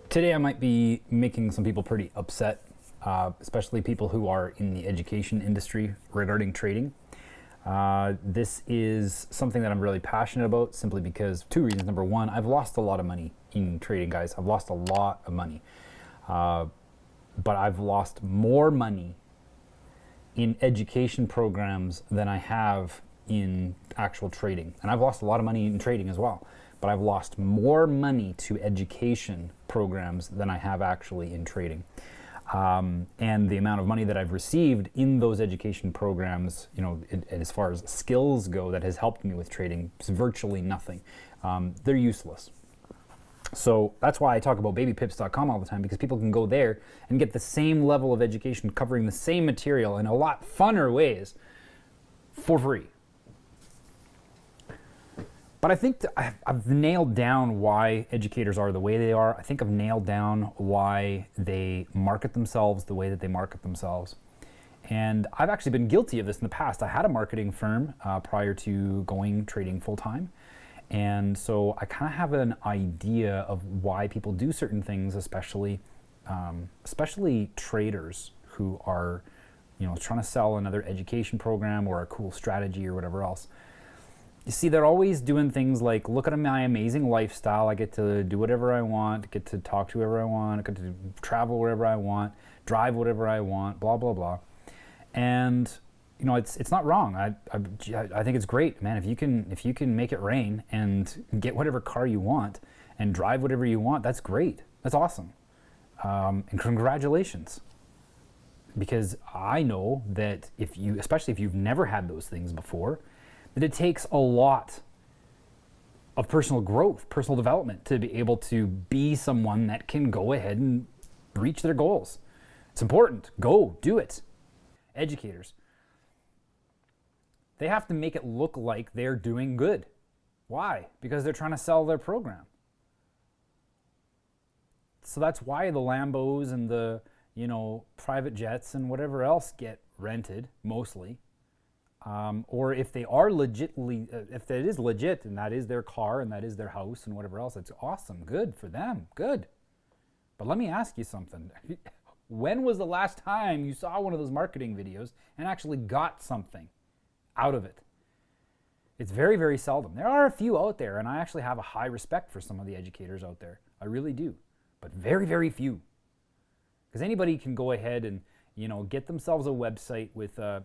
Today I might be making some people pretty upset, especially people who are in the education industry regarding trading. This is something that I'm really passionate about simply because two reasons. Number one, I've lost a lot of money in trading, guys. I've lost a lot of money. But I've lost more money in education programs than I have in actual trading. And I've lost a lot of money in trading as well. But I've lost more money to education programs than I have actually in trading. And the amount of money that I've received in those education programs, as far as skills go, that has helped me with trading, is virtually nothing. They're useless. So that's why I talk about babypips.com all the time, because people can go there and get the same level of education covering the same material in a lot funner ways for free. But I think I've nailed down why educators are the way they are. I think I've nailed down why they market themselves the way that they market themselves. And I've actually been guilty of this in the past. I had a marketing firm prior to going trading full time. And so I kind of have an idea of why people do certain things, especially traders who are, trying to sell another education program or a cool strategy or whatever else. You see, they're always doing things like, look at my amazing lifestyle. I get to do whatever I want, get to talk to whoever I want, I get to travel wherever I want, drive whatever I want, blah, blah, blah. And it's not wrong. I think it's great, man. If you can make it rain and get whatever car you want and drive whatever you want, that's great. That's awesome. And congratulations. Because I know that especially if you've never had those things before, that it takes a lot of personal growth, personal development to be able to be someone that can go ahead and reach their goals. It's important. Go do it. Educators, they have to make it look like they're doing good. Why? Because they're trying to sell their program. So that's why the Lambos and the, private jets and whatever else get rented, mostly. Or if they are if it is legit and that is their car and that is their house and whatever else, it's awesome. Good for them. Good. But let me ask you something. When was the last time you saw one of those marketing videos and actually got something out of it? It's very, very seldom. There are a few out there, and I actually have a high respect for some of the educators out there. I really do. But very, very few. Because anybody can go ahead and, get themselves a website with a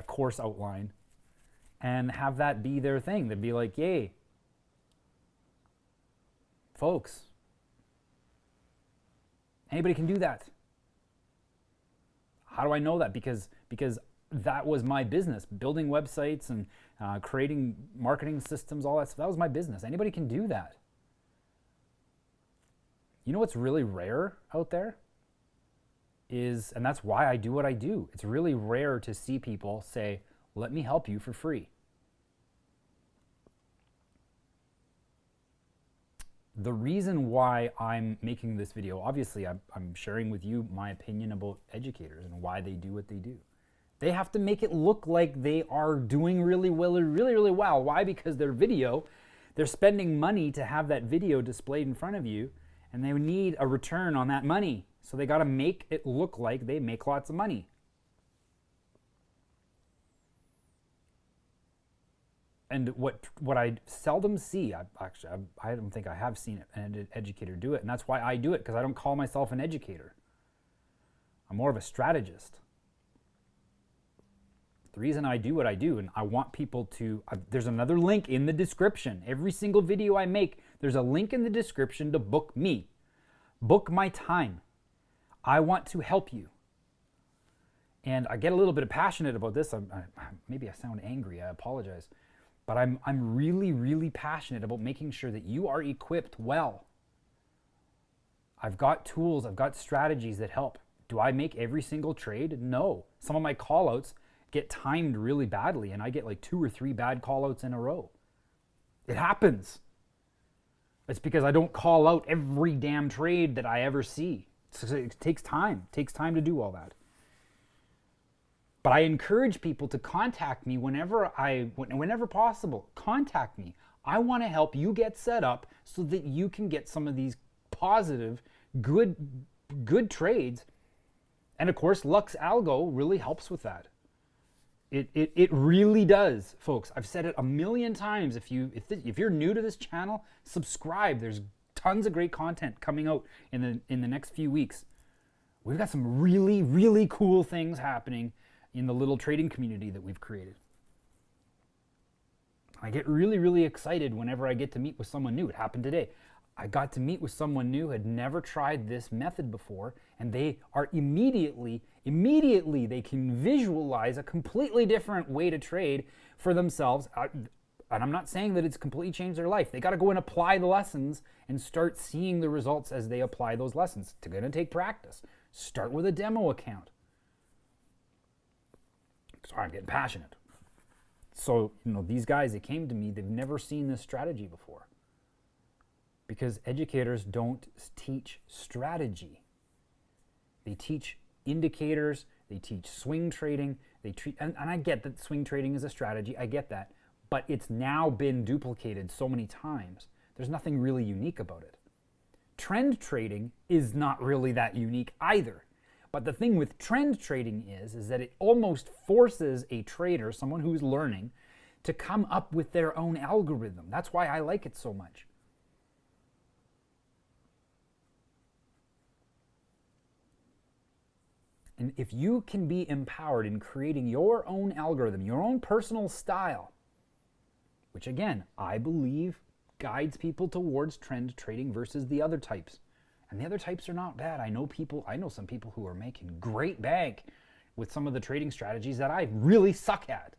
course outline and have that be their thing. They'd be like, yay, folks. Anybody can do that. How do I know that? Because that was my business, building websites and creating marketing systems, all that stuff. That was my business. Anybody can do that. You know what's really rare out there is, and that's why I do what I do. It's really rare to see people say, let me help you for free. The reason why I'm making this video, obviously I'm sharing with you my opinion about educators and why they do what they do. They have to make it look like they are doing really well, really, really well. Why? Because their video, they're spending money to have that video displayed in front of you, and they need a return on that money. So they got to make it look like they make lots of money. And what I seldom see, I don't think I have seen an educator do it, and that's why I do it, because I don't call myself an educator. I'm more of a strategist. The reason I do what I do, and I want people to, there's another link in the description. Every single video I make, there's a link in the description to book me. Book my time. I want to help you. And I get a little bit passionate about this. Maybe I sound angry, I apologize. But I'm really, really passionate about making sure that you are equipped well. I've got tools, I've got strategies that help. Do I make every single trade? No. Some of my callouts get timed really badly, and I get like 2 or 3 bad callouts in a row. It happens. It's because I don't call out every damn trade that I ever see. It takes time. It takes time to do all that. But I encourage people to contact me whenever possible. Contact me. I want to help you get set up so that you can get some of these positive, good trades. And of course, Lux Algo really helps with that. It really does, folks. I've said it a million times. If you're new to this channel, subscribe. There's tons of great content coming out in the next few weeks. We've got some really, really cool things happening in the little trading community that we've created. I get really, really excited whenever I get to meet with someone new. It happened today. I got to meet with someone new who had never tried this method before, and they are immediately they can visualize a completely different way to trade for themselves. And I'm not saying that it's completely changed their life. They got to go and apply the lessons and start seeing the results as they apply those lessons. It's going to take practice. Start with a demo account. Sorry, I'm getting passionate. So, these guys that came to me, they've never seen this strategy before. Because educators don't teach strategy. They teach indicators, they teach swing trading, and I get that swing trading is a strategy, I get that, but it's now been duplicated so many times. There's nothing really unique about it. Trend trading is not really that unique either. But the thing with trend trading is that it almost forces a trader, someone who's learning, to come up with their own algorithm. That's why I like it so much. And if you can be empowered in creating your own algorithm, your own personal style, which again, I believe guides people towards trend trading versus the other types. And the other types are not bad. I know some people who are making great bank with some of the trading strategies that I really suck at.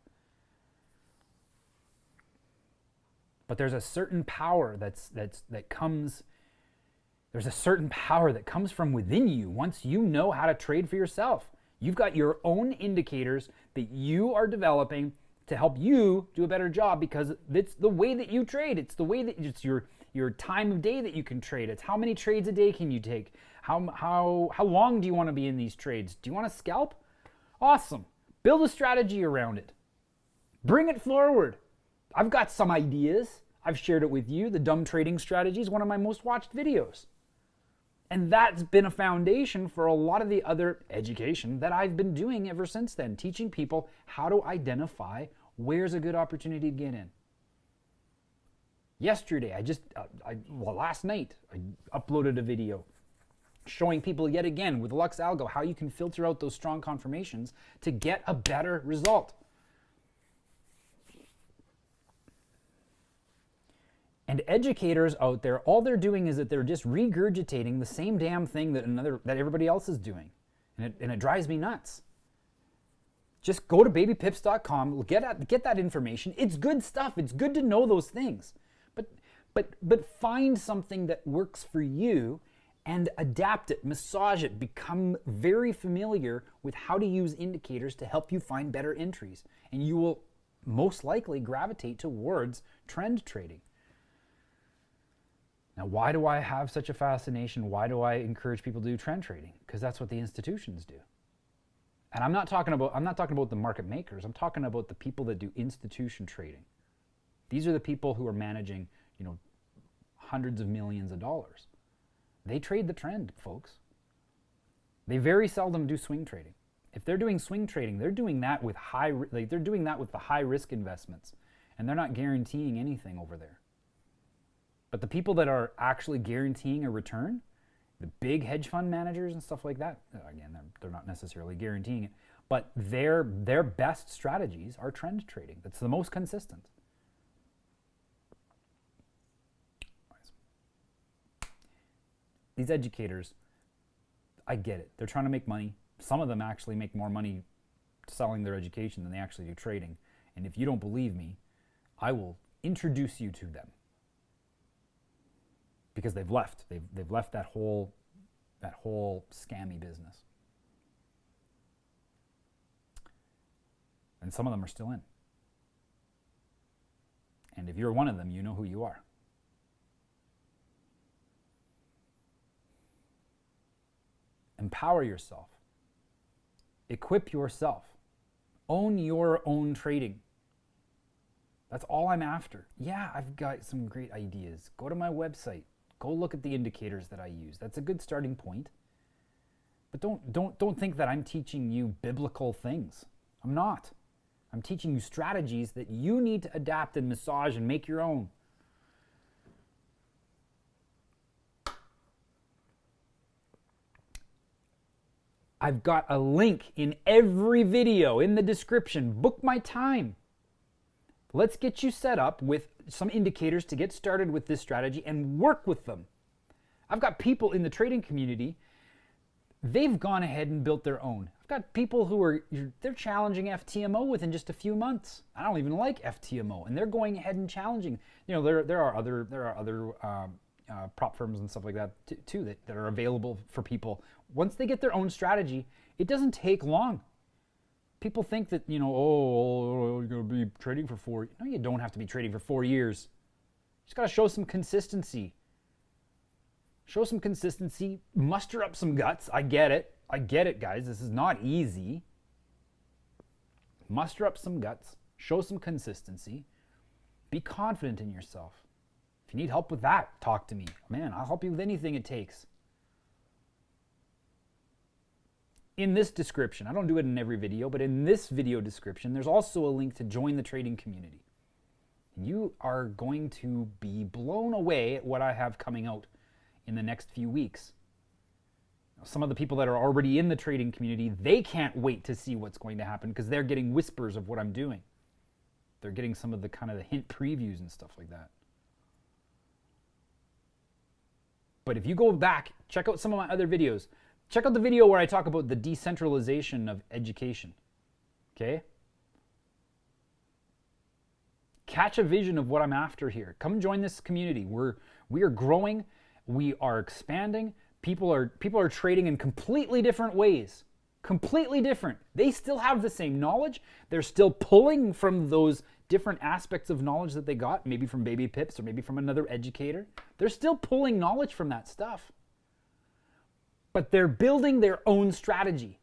But there's a certain power that comes from within you once you know how to trade for yourself. You've got your own indicators that you are developing to help you do a better job, because it's the way that you trade. It's the way that it's your time of day that you can trade. It's how many trades a day can you take? How long do you want to be in these trades? Do you want to scalp? Awesome. Build a strategy around it. Bring it forward. I've got some ideas. I've shared it with you. The dumb trading strategy is one of my most watched videos. And that's been a foundation for a lot of the other education that I've been doing ever since then, teaching people how to identify where's a good opportunity to get in. Yesterday, last night, I uploaded a video showing people yet again with Lux Algo how you can filter out those strong confirmations to get a better result. And educators out there, all they're doing is that they're just regurgitating the same damn thing that everybody else is doing. And it drives me nuts. Just go to babypips.com, get that information. It's good stuff. It's good to know those things. But find something that works for you and adapt it, massage it, become very familiar with how to use indicators to help you find better entries. And you will most likely gravitate towards trend trading. Now, why do I have such a fascination? Why do I encourage people to do trend trading? Because that's what the institutions do. And I'm not talking about the market makers. I'm talking about the people that do institution trading. These are the people who are managing, hundreds of millions of dollars. They trade the trend, folks. They very seldom do swing trading. If they're doing swing trading, they're doing that with the high risk investments, and they're not guaranteeing anything over there. But the people that are actually guaranteeing a return, the big hedge fund managers and stuff like that, again, they're not necessarily guaranteeing it, but their best strategies are trend trading. That's the most consistent. These educators, I get it. They're trying to make money. Some of them actually make more money selling their education than they actually do trading. And if you don't believe me, I will introduce you to them. Because they've left. They've left that whole scammy business. And some of them are still in. And if you're one of them, you know who you are. Empower yourself. Equip yourself. Own your own trading. That's all I'm after. Yeah, I've got some great ideas. Go to my website. Go look at the indicators that I use. That's a good starting point. But don't think that I'm teaching you biblical things. I'm not. I'm teaching you strategies that you need to adapt and massage and make your own. I've got a link in every video in the description. Book my time. Let's get you set up with some indicators to get started with this strategy and work with them. I've got people in the trading community, they've gone ahead and built their own. I've got people who they're challenging FTMO within just a few months. I don't even like FTMO, and they're going ahead and challenging. There are other prop firms and stuff like that too that are available for people. Once they get their own strategy, it doesn't take long. People think that, you're going to be trading for 4 years. No, you don't have to be trading for 4 years. You just got to show some consistency. Show some consistency, muster up some guts. I get it, guys. This is not easy. Muster up some guts, show some consistency, be confident in yourself. If you need help with that, talk to me. Man, I'll help you with anything it takes. In this description, I don't do it in every video, but in this video description, there's also a link to join the trading community. And you are going to be blown away at what I have coming out in the next few weeks. Some of the people that are already in the trading community, they can't wait to see what's going to happen because they're getting whispers of what I'm doing. They're getting some of the kind of the hint previews and stuff like that. But if you go back, check out some of my other videos. Check out the video where I talk about the decentralization of education. Okay? Catch a vision of what I'm after here. Come join this community. We are growing. We are expanding. People are trading in completely different ways. Completely different. They still have the same knowledge. They're still pulling from those different aspects of knowledge that they got, maybe from Baby Pips or maybe from another educator. They're still pulling knowledge from that stuff. But they're building their own strategy.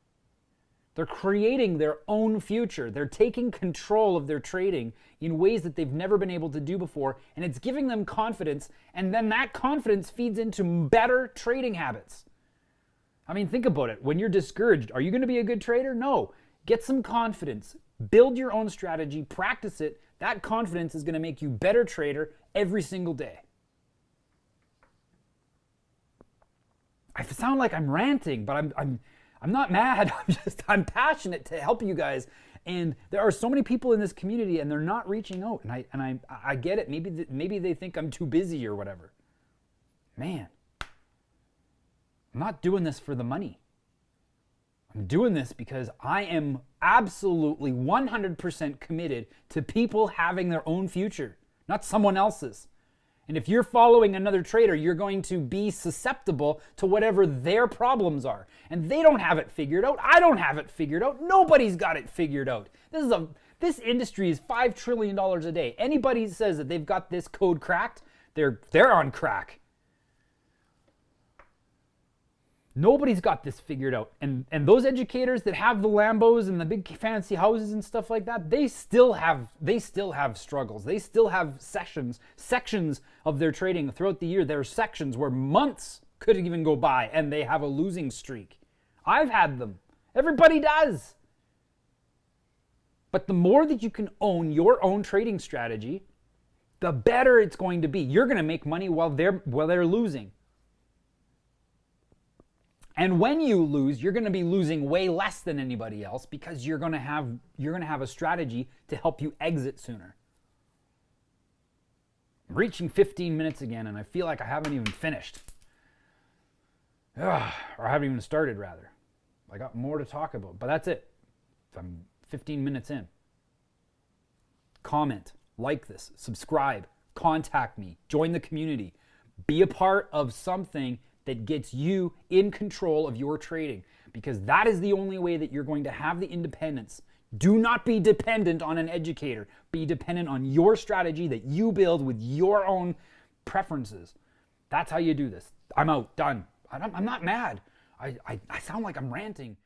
They're creating their own future. They're taking control of their trading in ways that they've never been able to do before, and it's giving them confidence, and then that confidence feeds into better trading habits. I mean, think about it. When you're discouraged, are you going to be a good trader? No. Get some confidence. Build your own strategy. Practice it. That confidence is going to make you a better trader every single day. I sound like I'm ranting, but I'm not mad. I'm passionate to help you guys. And there are so many people in this community, and they're not reaching out. And I get it. Maybe they think I'm too busy or whatever. Man, I'm not doing this for the money. I'm doing this because I am absolutely 100% committed to people having their own future, not someone else's. And if you're following another trader, you're going to be susceptible to whatever their problems are. And they don't have it figured out. I don't have it figured out. Nobody's got it figured out. This industry is $5 trillion a day. Anybody says that they've got this code cracked, they're on crack. Nobody's got this figured out. And those educators that have the Lambos and the big fancy houses and stuff like that, they still have struggles. They still have sections of their trading throughout the year. There are sections where months could even go by and they have a losing streak. I've had them. Everybody does. But the more that you can own your own trading strategy, the better it's going to be. You're going to make money while they're losing. And when you lose, you're going to be losing way less than anybody else because you're going to have a strategy to help you exit sooner. I'm reaching 15 minutes again, and I feel like I haven't even finished. Or I haven't even started, rather. I got more to talk about, but that's it. I'm 15 minutes in. Comment, like this, subscribe, contact me, join the community, be a part of something that gets you in control of your trading, because that is the only way that you're going to have the independence. Do not be dependent on an educator. Be dependent on your strategy that you build with your own preferences. That's how you do this. I'm out. Done. I'm not mad. I sound like I'm ranting.